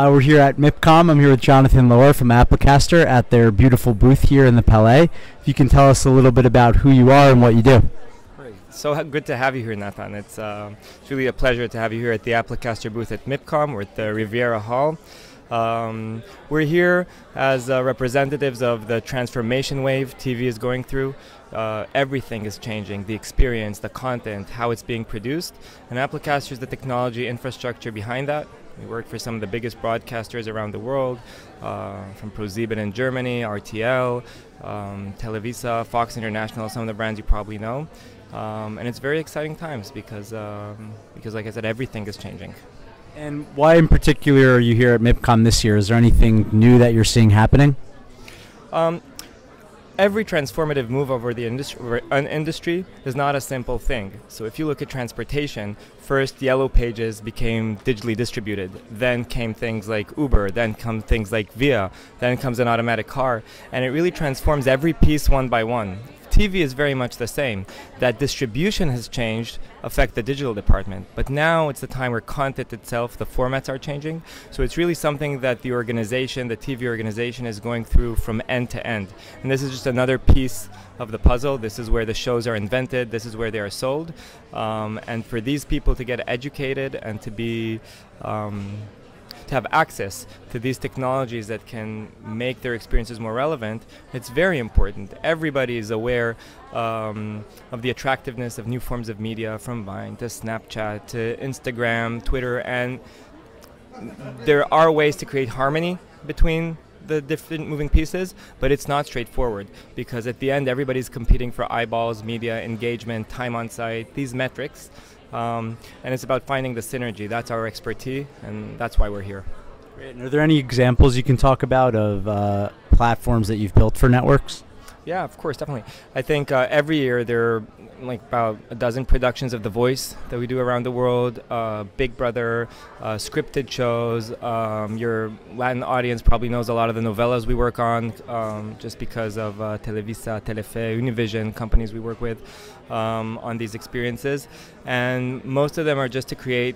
We're here at MIPCOM. I'm here with Jonathan Laor from Applicaster at their beautiful booth here in the Palais. If you can tell us a little bit about who you are and what you do. Great. So good to have you here, Nathan. It's really a pleasure to have you here at the Applicaster booth at MIPCOM. We're at the Riviera Hall. We're here as representatives of the transformation wave TV is going through. Everything is changing, the experience, the content, how it's being produced, and Applicaster is the technology infrastructure behind that. We work for some of the biggest broadcasters around the world, from ProSieben in Germany, RTL, Televisa, Fox International, some of the brands you probably know. And it's very exciting times because like I said, everything is changing. And why in particular are you here at MIPCOM this year? Is there anything new that you're seeing happening? Every transformative move over the industry is not a simple thing. So if you look at transportation, first Yellow Pages became digitally distributed. Then came things like Uber. Then come things like Via. Then comes an automatic car. And it really transforms every piece one by one. TV is very much the same. That distribution has changed, affect the digital department. But now it's the time where content itself, the formats are changing. So it's really something that the organization, the TV organization, is going through from end to end. And this is just another piece of the puzzle. This is where the shows are invented. This is where they are sold. And for these people to get educated and to be to have access to these technologies that can make their experiences more relevant, it's very important. Everybody is aware of the attractiveness of new forms of media, from Vine to Snapchat to Instagram, Twitter, and there are ways to create harmony between the different moving pieces, but it's not straightforward because at the end everybody's competing for eyeballs, media, engagement, time on site, these metrics. And it's about finding the synergy. That's our expertise, and that's why we're here. Great. And are there any examples you can talk about of platforms that you've built for networks? Yeah, of course, definitely. I think every year there are like about a dozen productions of The Voice that we do around the world, Big Brother, scripted shows. Your Latin audience probably knows a lot of the novellas we work on just because of Televisa, Telefe, Univision, companies we work with on these experiences. And most of them are just to create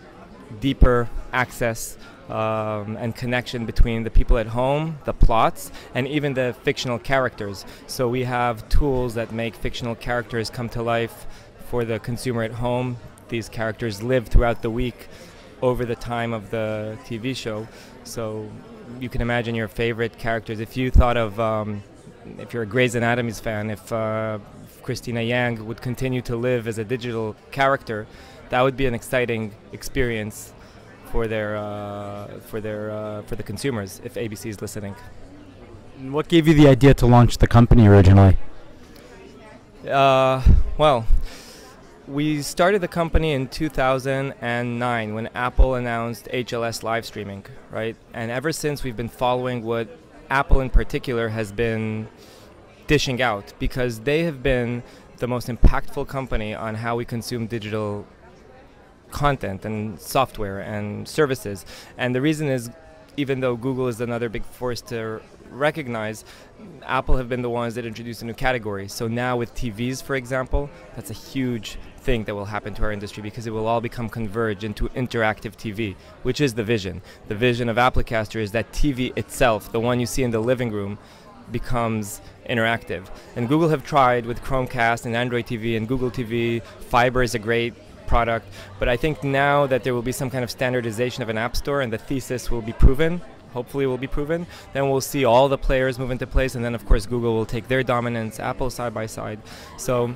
deeper access and connection between the people at home, the plots, and even the fictional characters. So we have tools that make fictional characters come to life for the consumer at home. These characters live throughout the week over the time of the TV show. So you can imagine your favorite characters. If you thought of, if you're a Grey's Anatomy's fan, if Christina Yang would continue to live as a digital character, that would be an exciting experience for the consumers if ABC is listening. And what gave you the idea to launch the company originally? Well, we started the company in 2009 when Apple announced HLS live streaming, right? And ever since we've been following what Apple in particular has been dishing out, because they have been the most impactful company on how we consume digital content and software and services. And the reason is, even though Google is another big force to recognize, Apple have been the ones that introduced a new category. So now with TVs, for example, that's a huge thing that will happen to our industry because it will all become converged into interactive TV, which is the vision. The vision of Applicaster is that TV itself, the one you see in the living room, becomes interactive. And Google have tried with Chromecast and Android TV and Google TV. Fiber is a great product, but I think now that there will be some kind of standardization of an app store and the thesis will be proven, hopefully will be proven, then we'll see all the players move into place, and then of course Google will take their dominance, Apple side by side. So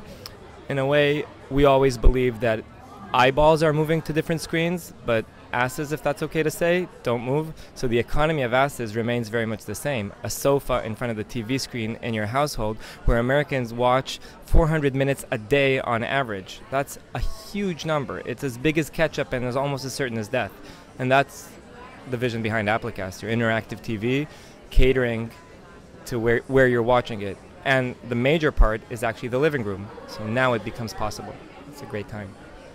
in a way, we always believe that eyeballs are moving to different screens, but asses, if that's okay to say, don't move. So the economy of asses remains very much the same. A sofa in front of the TV screen in your household where Americans watch 400 minutes a day on average. That's a huge number. It's as big as ketchup and is almost as certain as death. And that's the vision behind Applicaster, interactive TV, catering to where you're watching it. And the major part is actually the living room. So now it becomes possible. It's a great time.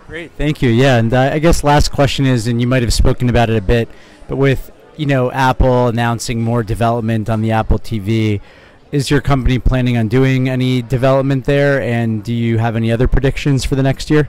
Great, thank you. Yeah, and I guess last question is, and you might have spoken about it a bit, but with Apple announcing more development on the Apple TV, is your company planning on doing any development there? And do you have any other predictions for the next year?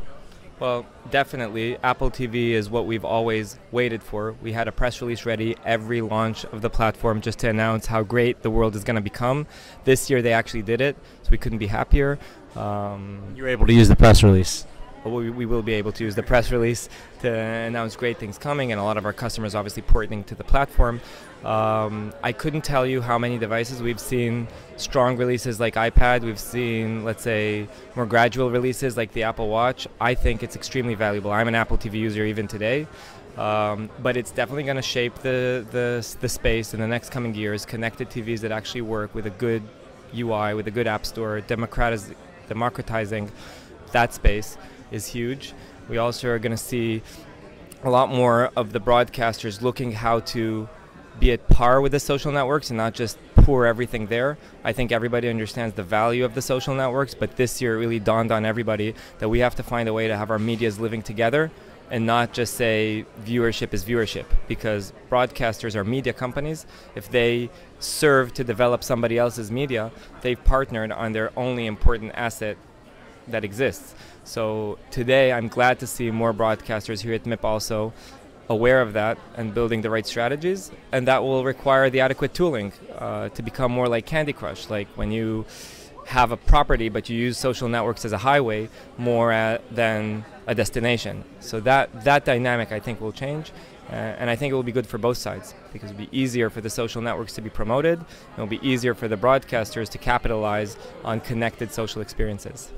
Well, Definitely, Apple TV is what we've always waited for. We had a press release ready every launch of the platform just to announce how great the world is going to become. This year they actually did it, so we couldn't be happier. You were able to use the press release. We will be able to use the press release to announce great things coming, and a lot of our customers obviously porting to the platform. I couldn't tell you how many devices we've seen strong releases like iPad. We've seen, let's say, more gradual releases like the Apple Watch. I think it's extremely valuable. I'm an Apple TV user even today, but it's definitely going to shape the space in the next coming years. Connected TVs that actually work with a good UI, with a good app store, democratizing that space is huge. We also are going to see a lot more of the broadcasters looking how to be at par with the social networks and not just pour everything there. I think everybody understands the value of the social networks, but this year it really dawned on everybody that we have to find a way to have our medias living together and not just say viewership is viewership, because broadcasters are media companies. If they serve to develop somebody else's media, they've partnered on their only important asset that exists. So today I'm glad to see more broadcasters here at MIP also aware of that and building the right strategies, and that will require the adequate tooling to become more like Candy Crush, like when you have a property but you use social networks as a highway more than a destination. So that dynamic I think will change, and I think it will be good for both sides, because it will be easier for the social networks to be promoted, and it will be easier for the broadcasters to capitalize on connected social experiences.